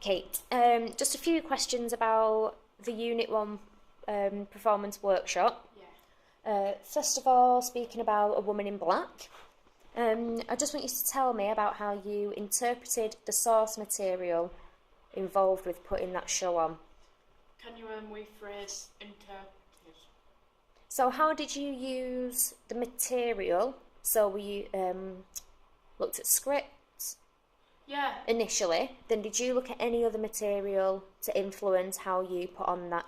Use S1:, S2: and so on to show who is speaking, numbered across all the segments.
S1: Kate, just a few questions about the Unit 1 performance workshop. First of all, speaking about A Woman in Black, I just want you to tell me about how you interpreted the source material involved with putting that show on.
S2: Can you rephrase interpreted?
S1: So how did you use the material? So we looked at scripts initially, then did you look at any other material to influence how you put on that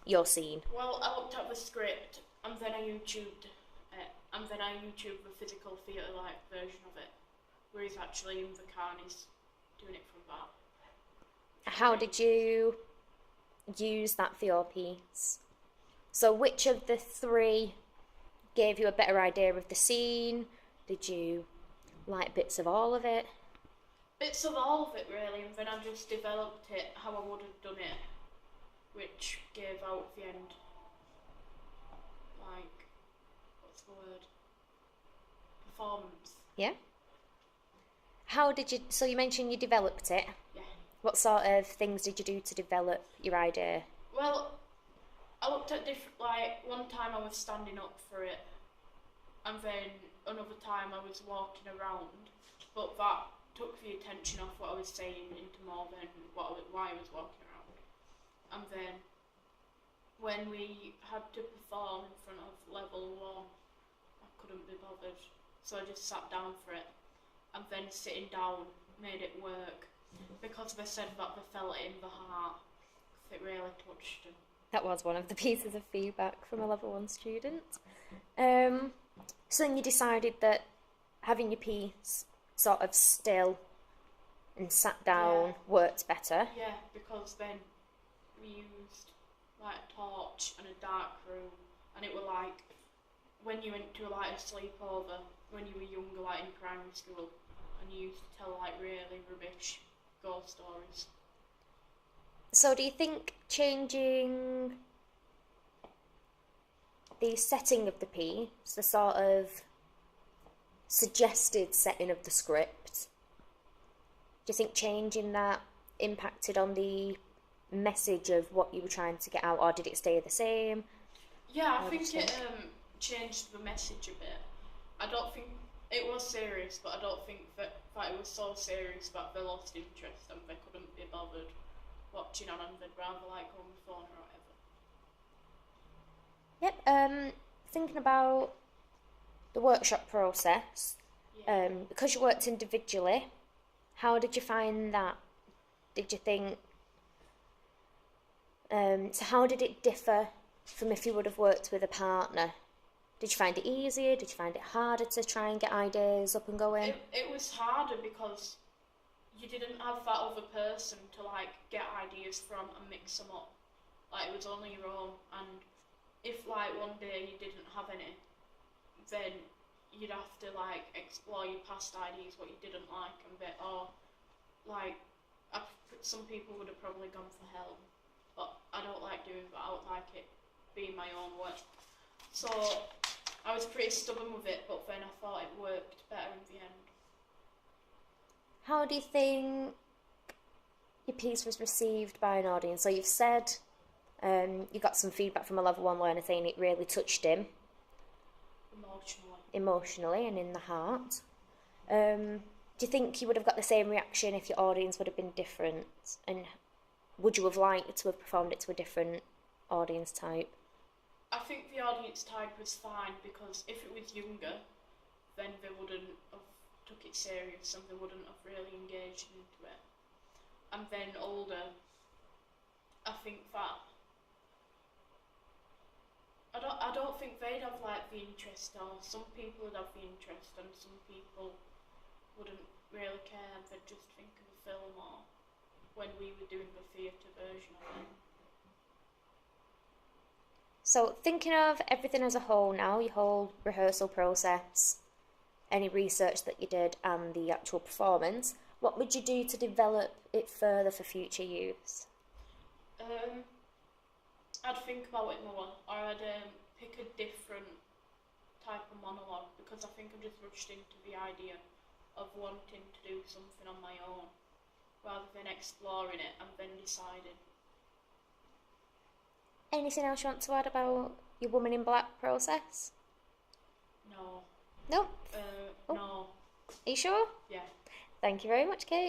S1: your scene?
S2: Well, I looked at the script and then I YouTubed it, and then I YouTubed the physical theatre-like version of it, where he's actually in the car and he's doing it from that.
S1: How did you use that for your piece? So which of the three gave you a better idea of the scene? Did you like bits of all of it?
S2: Bits of all of it, really, and then I just developed it how I would have done it, which gave out the end, like, what's the word? Performance.
S1: Yeah. How did you, so you mentioned you developed it.
S2: Yeah.
S1: What sort of things did you do to develop your idea?
S2: Well, I looked at different, like, one time I was standing up for it, and then another time I was walking around, but that took the attention off what I was saying into more than why I was walking around. And then when we had to perform in front of level 1, I couldn't be bothered, so I just sat down for it, and then sitting down made it work, because they said that they felt it in the heart, it really touched them.
S1: That was one of the pieces of feedback from a level 1 student. So then you decided that having your piece sort of still and sat down worked better.
S2: Yeah, because then we used like a torch and a dark room, and it were like when you went to like a sleepover when you were younger, like in primary school, and you used to tell like really rubbish ghost stories.
S1: So do you think changing the setting of the piece, the sort of suggested setting of the script, do you think changing that impacted on the message of what you were trying to get out, or did it stay the same?
S2: Yeah, I think it changed the message a bit. I don't think it was serious, but I don't think that it was so serious that they lost interest and they couldn't be bothered watching on, and they'd rather like go on the phone or whatever.
S1: Yep, thinking about the workshop process, because you worked individually, how did you find that? Did you think, so how did it differ from if you would have worked with a partner? Did you find it easier? Did you find it harder to try and get ideas up and going?
S2: It was harder because you didn't have that other person to like get ideas from and mix them up. Like, it was only your own, and if like one day you didn't have any, then you'd have to like explore your past ideas, what you didn't like, and some people would have probably gone for help, but I don't like doing that. I would like it being my own work. So I was pretty stubborn with it, but then I thought it worked better in the end.
S1: How do you think your piece was received by an audience? So you've said you got some feedback from a level 1 learner saying it really touched him. Emotionally and in the heart. Do you think you would have got the same reaction if your audience would have been different? And would you have liked to have performed it to a different audience type?
S2: I think the audience type was fine, because if it was younger, then they wouldn't have took it serious and they wouldn't have really engaged into it. And then older, I think that I don't think they'd have like the interest, or some people would have the interest and some people wouldn't really care, they'd just think of the film, or when we were doing the theatre version of it.
S1: So thinking of everything as a whole now, your whole rehearsal process, any research that you did and the actual performance, what would you do to develop it further for future use?
S2: I'd think about it more, or I'd pick a different type of monologue, because I think I'm just rushed into the idea of wanting to do something on my own, rather than exploring it and then deciding.
S1: Anything else you want to add about your Woman in Black process?
S2: No.
S1: Nope.
S2: No.
S1: Are you sure?
S2: Yeah.
S1: Thank you very much, Kate.